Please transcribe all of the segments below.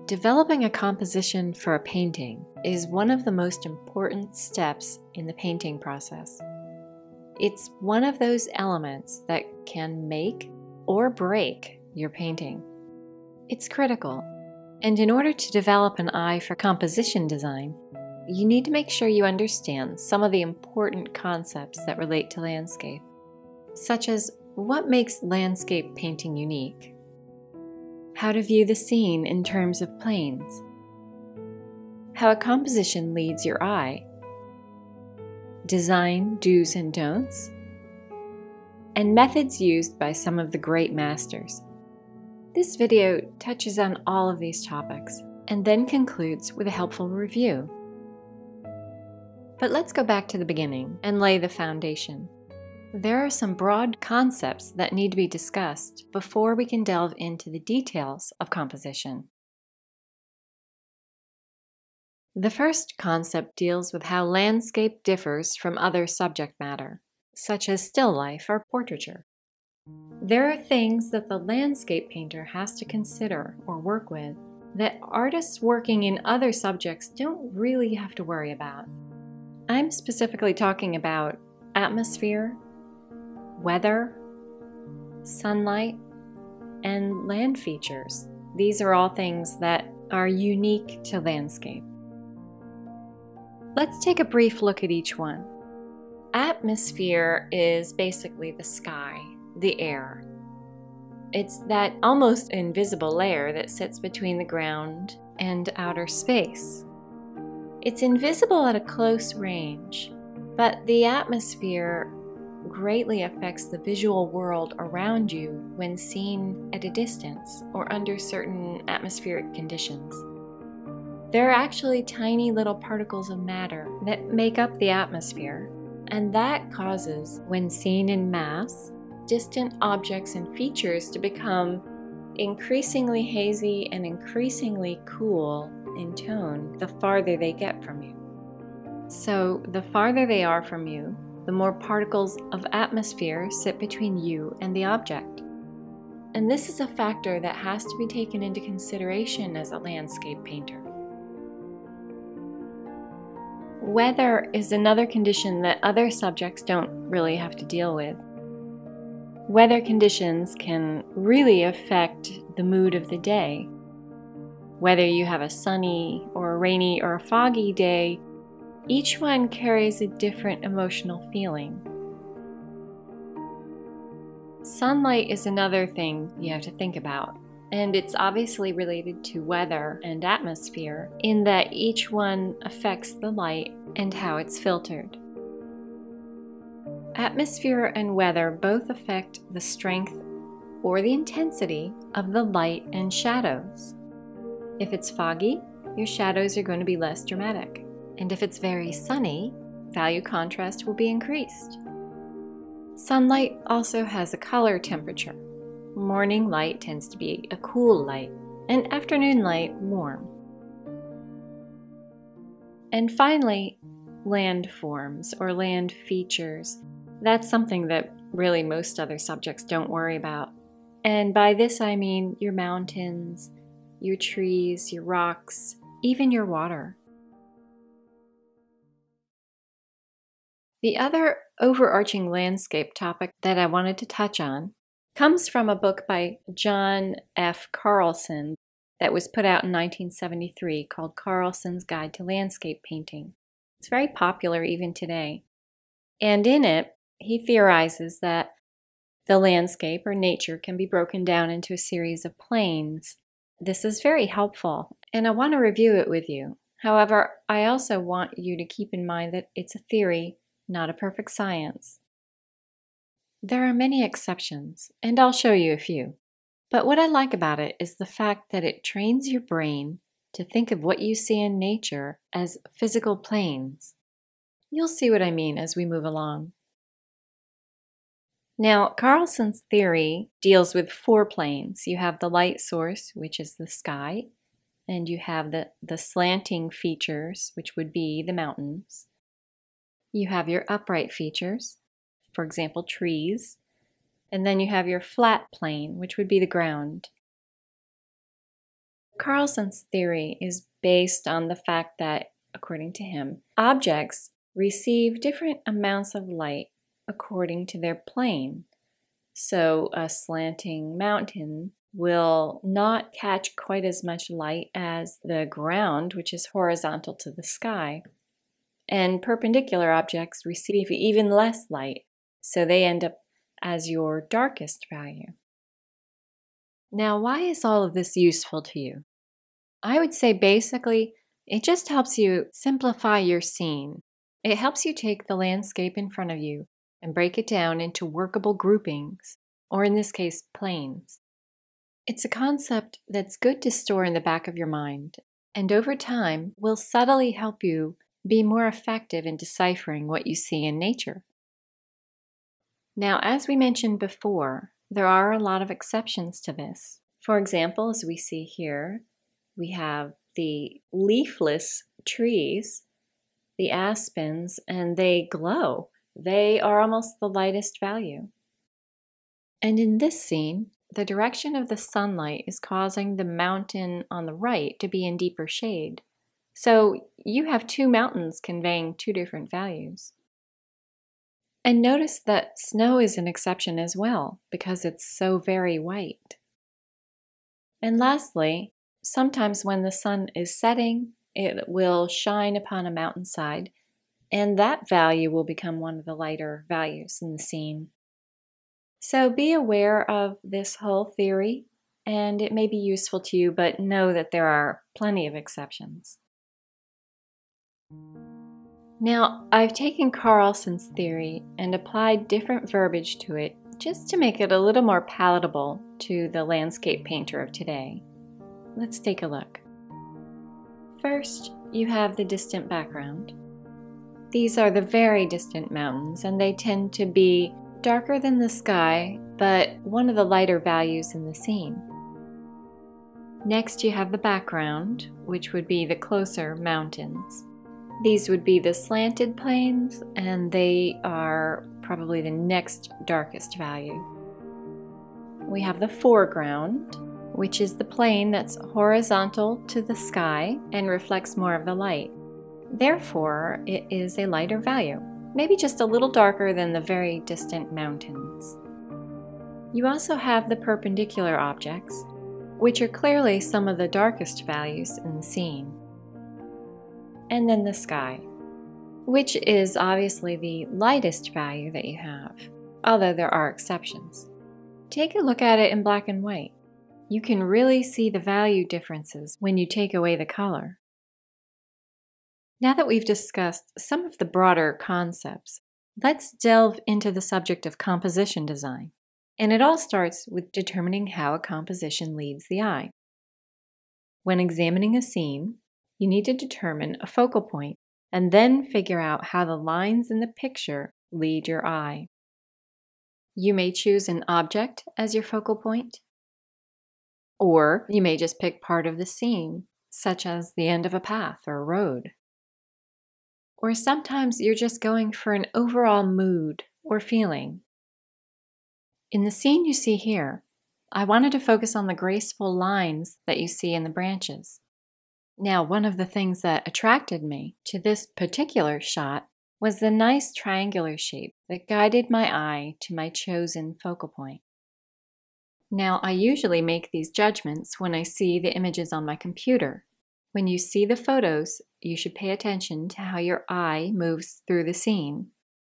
Developing a composition for a painting is one of the most important steps in the painting process. It's one of those elements that can make or break your painting. It's critical, and in order to develop an eye for composition design, you need to make sure you understand some of the important concepts that relate to landscape, such as what makes landscape painting unique, how to view the scene in terms of planes, how a composition leads your eye, design do's and don'ts, and methods used by some of the great masters. This video touches on all of these topics and then concludes with a helpful review. But let's go back to the beginning and lay the foundation. There are some broad concepts that need to be discussed before we can delve into the details of composition. The first concept deals with how landscape differs from other subject matter, such as still life or portraiture. There are things that the landscape painter has to consider or work with that artists working in other subjects don't really have to worry about. I'm specifically talking about atmosphere, weather, sunlight, and land features. These are all things that are unique to landscape. Let's take a brief look at each one. Atmosphere is basically the sky, the air. It's that almost invisible layer that sits between the ground and outer space. It's invisible at a close range, but the atmosphere greatly affects the visual world around you when seen at a distance or under certain atmospheric conditions. There are actually tiny little particles of matter that make up the atmosphere, and that causes, when seen in mass, distant objects and features to become increasingly hazy and increasingly cool in tone the farther they get from you. So the farther they are from you, the more particles of atmosphere sit between you and the object. And this is a factor that has to be taken into consideration as a landscape painter. Weather is another condition that other subjects don't really have to deal with. Weather conditions can really affect the mood of the day. Whether you have a sunny or a rainy or a foggy day, each one carries a different emotional feeling. Sunlight is another thing you have to think about, and it's obviously related to weather and atmosphere in that each one affects the light and how it's filtered. Atmosphere and weather both affect the strength or the intensity of the light and shadows. If it's foggy, your shadows are going to be less dramatic. And if it's very sunny, value contrast will be increased. Sunlight also has a color temperature. Morning light tends to be a cool light, and afternoon light warm. And finally, landforms or land features. That's something that really most other subjects don't worry about. And by this I mean your mountains, your trees, your rocks, even your water. The other overarching landscape topic that I wanted to touch on comes from a book by John F. Carlson that was put out in 1973 called Carlson's Guide to Landscape Painting. It's very popular even today. And in it, he theorizes that the landscape or nature can be broken down into a series of planes. This is very helpful, and I want to review it with you. However, I also want you to keep in mind that it's a theory, not a perfect science. There are many exceptions, and I'll show you a few. But what I like about it is the fact that it trains your brain to think of what you see in nature as physical planes. You'll see what I mean as we move along. Now, Carlson's theory deals with 4 planes. You have the light source, which is the sky, and you have the slanting features, which would be the mountains. You have your upright features, for example, trees, and then you have your flat plane, which would be the ground. Carlson's theory is based on the fact that, according to him, objects receive different amounts of light according to their plane. So a slanting mountain will not catch quite as much light as the ground, which is horizontal to the sky. And perpendicular objects receive even less light, so they end up as your darkest value. Now, why is all of this useful to you? I would say basically, it just helps you simplify your scene. It helps you take the landscape in front of you and break it down into workable groupings, or in this case, planes. It's a concept that's good to store in the back of your mind, and over time will subtly help you be more effective in deciphering what you see in nature. Now, as we mentioned before, there are a lot of exceptions to this. For example, as we see here, we have the leafless trees, the aspens, and they glow. They are almost the lightest value. And in this scene, the direction of the sunlight is causing the mountain on the right to be in deeper shade. So you have two mountains conveying two different values. And notice that snow is an exception as well, because it's so very white. And lastly, sometimes when the sun is setting, it will shine upon a mountainside, and that value will become one of the lighter values in the scene. So be aware of this whole theory, and it may be useful to you, but know that there are plenty of exceptions. Now, I've taken Carlson's theory and applied different verbiage to it just to make it a little more palatable to the landscape painter of today. Let's take a look. First, you have the distant background. These are the very distant mountains, and they tend to be darker than the sky, but one of the lighter values in the scene. Next, you have the background, which would be the closer mountains. These would be the slanted plains, and they are probably the next darkest value. We have the foreground, which is the plane that's horizontal to the sky and reflects more of the light. Therefore, it is a lighter value, maybe just a little darker than the very distant mountains. You also have the perpendicular objects, which are clearly some of the darkest values in the scene. And then the sky, which is obviously the lightest value that you have, although there are exceptions. Take a look at it in black and white. You can really see the value differences when you take away the color. Now that we've discussed some of the broader concepts, let's delve into the subject of composition design. And it all starts with determining how a composition leads the eye. When examining a scene, you need to determine a focal point and then figure out how the lines in the picture lead your eye. You may choose an object as your focal point, or you may just pick part of the scene, such as the end of a path or road. Or sometimes you're just going for an overall mood or feeling. In the scene you see here, I wanted to focus on the graceful lines that you see in the branches. Now, one of the things that attracted me to this particular shot was the nice triangular shape that guided my eye to my chosen focal point. Now, I usually make these judgments when I see the images on my computer. When you see the photos, you should pay attention to how your eye moves through the scene,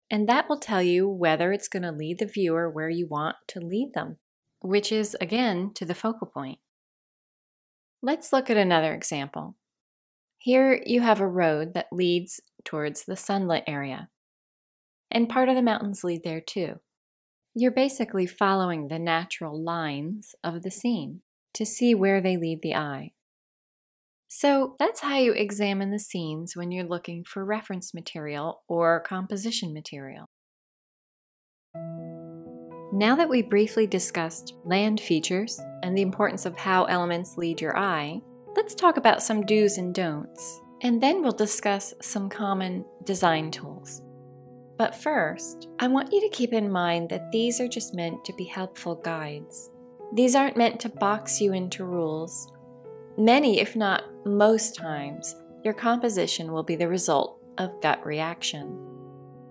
and that will tell you whether it's going to lead the viewer where you want to lead them, which is, again, to the focal point. Let's look at another example. Here you have a road that leads towards the sunlit area, and part of the mountains lead there too. You're basically following the natural lines of the scene to see where they lead the eye. So that's how you examine the scenes when you're looking for reference material or composition material. Now that we briefly discussed land features and the importance of how elements lead your eye, let's talk about some do's and don'ts, and then we'll discuss some common design tools. But first, I want you to keep in mind that these are just meant to be helpful guides. These aren't meant to box you into rules, Many, if not most times, your composition will be the result of gut reaction.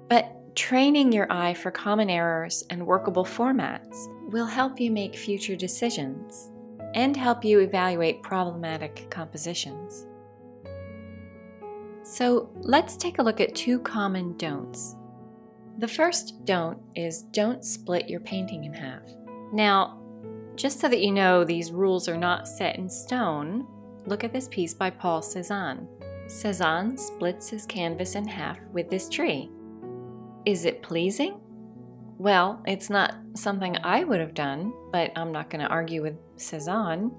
But training your eye for common errors and workable formats will help you make future decisions and help you evaluate problematic compositions. So let's take a look at 2 common don'ts. The first don't is don't split your painting in half. Now, just so that you know these rules are not set in stone, look at this piece by Paul Cézanne. Cézanne splits his canvas in half with this tree. Is it pleasing? Well, it's not something I would have done, but I'm not going to argue with Cézanne.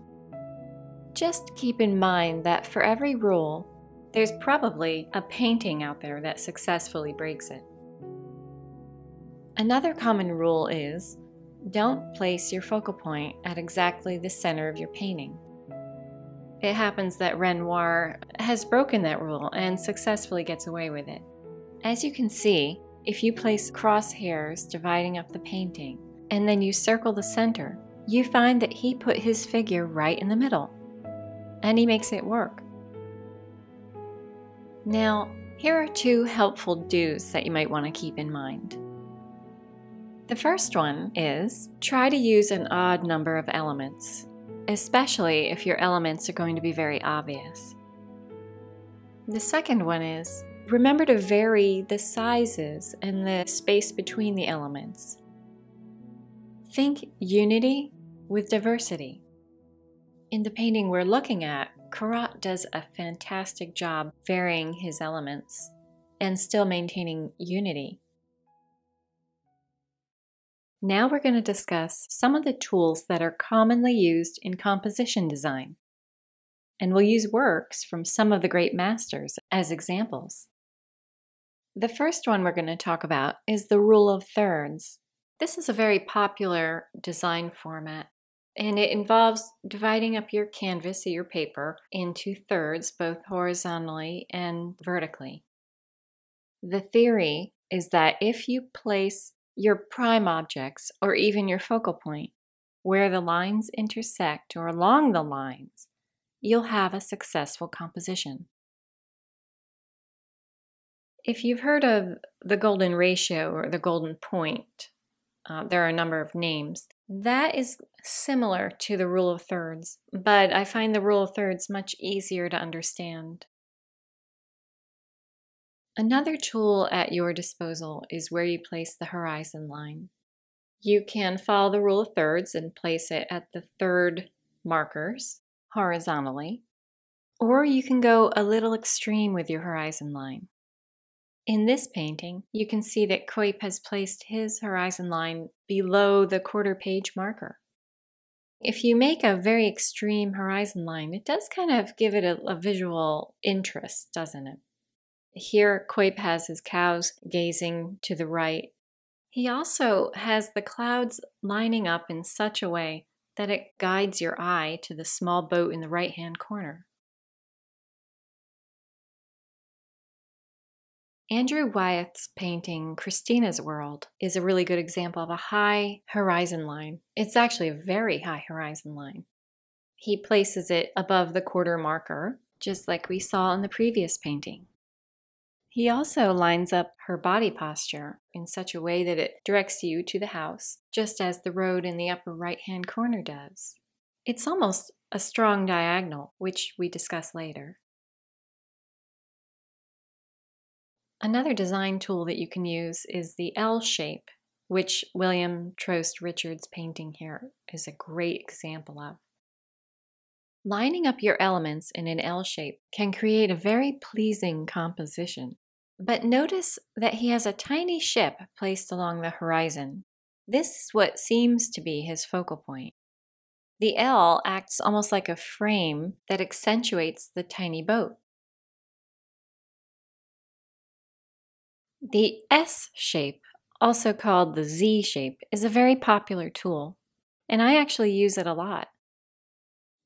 Just keep in mind that for every rule, there's probably a painting out there that successfully breaks it. Another common rule is, don't place your focal point at exactly the center of your painting. It happens that Renoir has broken that rule and successfully gets away with it. As you can see, if you place crosshairs dividing up the painting, and then you circle the center, you find that he put his figure right in the middle, and he makes it work. Now, here are 2 helpful do's that you might want to keep in mind. The first one is, try to use an odd number of elements, especially if your elements are going to be very obvious. The second one is, remember to vary the sizes and the space between the elements. Think unity with diversity. In the painting we're looking at, Corot does a fantastic job varying his elements and still maintaining unity. Now we're going to discuss some of the tools that are commonly used in composition design. And we'll use works from some of the great masters as examples. The first one we're going to talk about is the rule of thirds. This is a very popular design format, and it involves dividing up your canvas or your paper into thirds, both horizontally and vertically. The theory is that if you place your prime objects, or even your focal point, where the lines intersect or along the lines, you'll have a successful composition. If you've heard of the golden ratio or the golden point, there are a number of names. That is similar to the rule of thirds, but I find the rule of thirds much easier to understand. Another tool at your disposal is where you place the horizon line. You can follow the rule of thirds and place it at the third markers horizontally, or you can go a little extreme with your horizon line. In this painting, you can see that Cuyp has placed his horizon line below the quarter page marker. If you make a very extreme horizon line, it does kind of give it a visual interest, doesn't it? Here, Cuyp has his cows gazing to the right. He also has the clouds lining up in such a way that it guides your eye to the small boat in the right-hand corner. Andrew Wyeth's painting, Christina's World, is a really good example of a high horizon line. It's actually a very high horizon line. He places it above the quarter marker, just like we saw in the previous painting. He also lines up her body posture in such a way that it directs you to the house, just as the road in the upper right-hand corner does. It's almost a strong diagonal, which we discuss later. Another design tool that you can use is the L shape, which William Trost Richards' painting here is a great example of. Lining up your elements in an L shape can create a very pleasing composition. But notice that he has a tiny ship placed along the horizon. This is what seems to be his focal point. The L acts almost like a frame that accentuates the tiny boat. The S shape, also called the Z shape, is a very popular tool, and I actually use it a lot.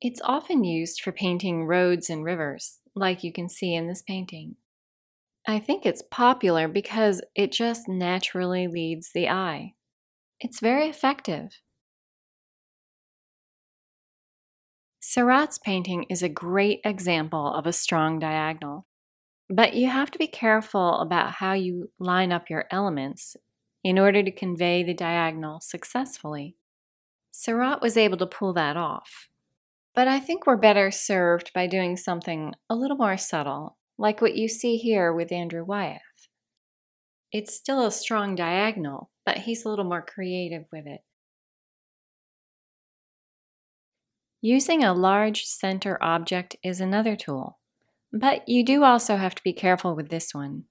It's often used for painting roads and rivers, like you can see in this painting. I think it's popular because it just naturally leads the eye. It's very effective. Seurat's painting is a great example of a strong diagonal, but you have to be careful about how you line up your elements in order to convey the diagonal successfully. Seurat was able to pull that off, but I think we're better served by doing something a little more subtle, like what you see here with Andrew Wyeth. It's still a strong diagonal, but he's a little more creative with it. Using a large center object is another tool, but you do also have to be careful with this one.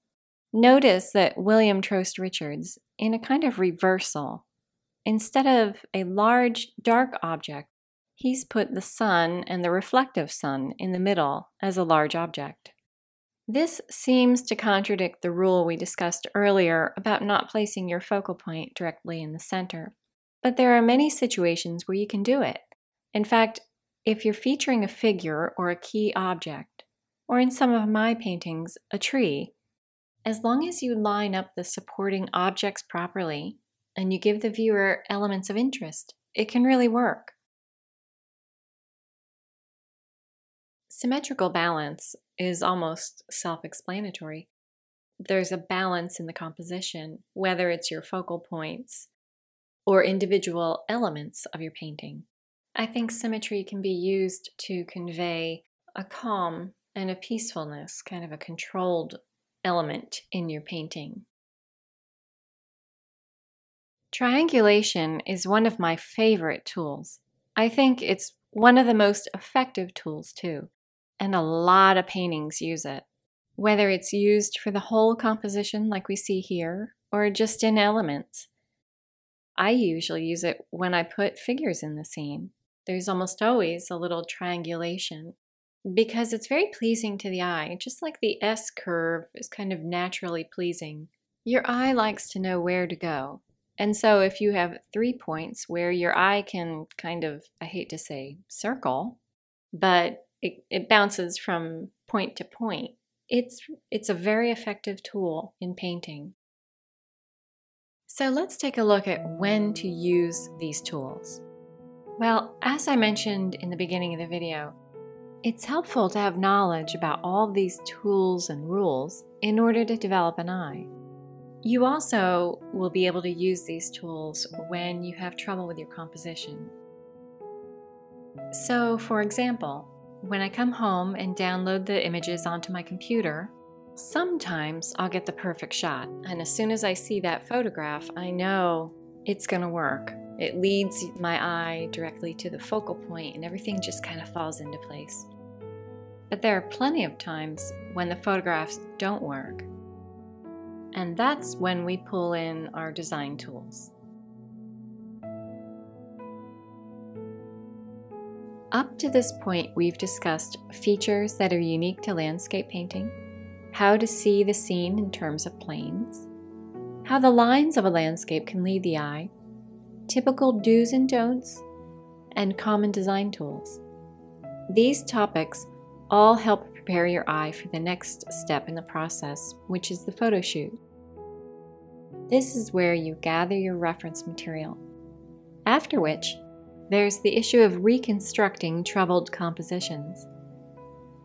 Notice that William Trost Richards, in a kind of reversal, instead of a large dark object, he's put the sun and the reflective sun in the middle as a large object. This seems to contradict the rule we discussed earlier about not placing your focal point directly in the center. But there are many situations where you can do it. In fact, if you're featuring a figure or a key object, or in some of my paintings, a tree, as long as you line up the supporting objects properly and you give the viewer elements of interest, it can really work. Symmetrical balance is almost self-explanatory. There's a balance in the composition, whether it's your focal points or individual elements of your painting. I think symmetry can be used to convey a calm and a peacefulness, kind of a controlled element in your painting. Triangulation is one of my favorite tools. I think it's one of the most effective tools too. And a lot of paintings use it, whether it's used for the whole composition like we see here, or just in elements. I usually use it when I put figures in the scene. There's almost always a little triangulation because it's very pleasing to the eye, just like the S curve is kind of naturally pleasing. Your eye likes to know where to go. And so if you have 3 points where your eye can kind of, I hate to say circle, but it bounces from point to point. It's a very effective tool in painting. So let's take a look at when to use these tools. Well, as I mentioned in the beginning of the video, it's helpful to have knowledge about all of these tools and rules in order to develop an eye. You also will be able to use these tools when you have trouble with your composition. So, for example, when I come home and download the images onto my computer, sometimes I'll get the perfect shot. And as soon as I see that photograph, I know it's going to work. It leads my eye directly to the focal point and everything just kind of falls into place. But there are plenty of times when the photographs don't work. And that's when we pull in our design tools. Up to this point, we've discussed features that are unique to landscape painting, how to see the scene in terms of planes, how the lines of a landscape can lead the eye, typical do's and don'ts, and common design tools. These topics all help prepare your eye for the next step in the process, which is the photo shoot. This is where you gather your reference material, after which there's the issue of reconstructing troubled compositions.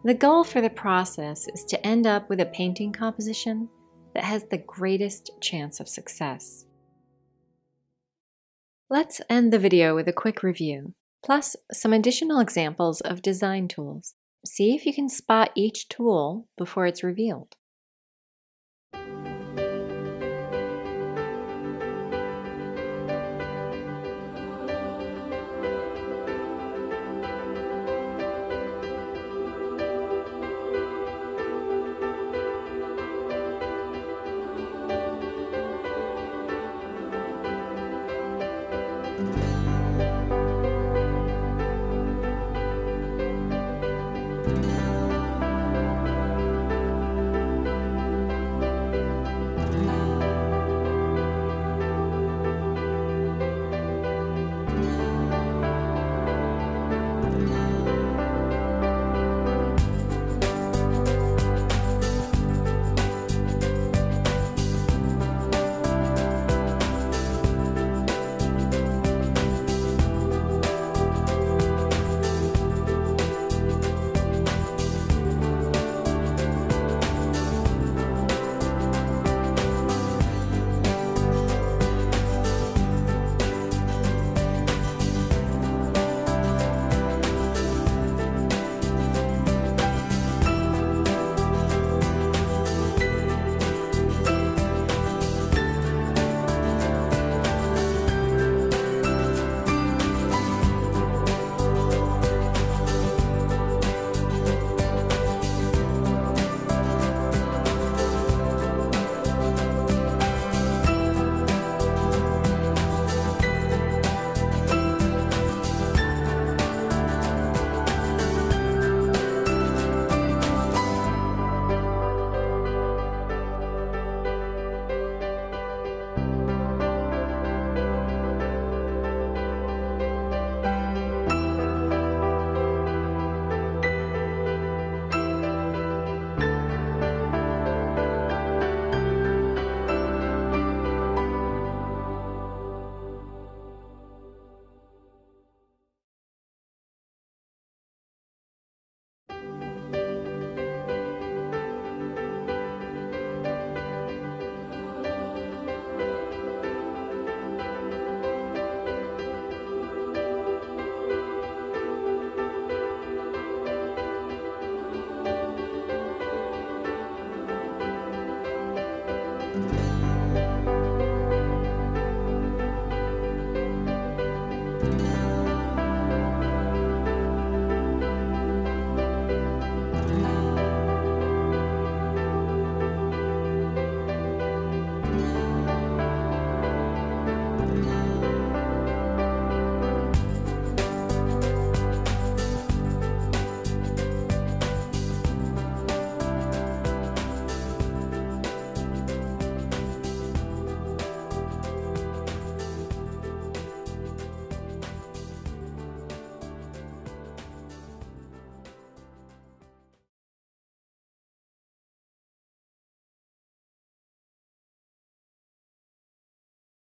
The goal for the process is to end up with a painting composition that has the greatest chance of success. Let's end the video with a quick review, plus some additional examples of design tools. See if you can spot each tool before it's revealed.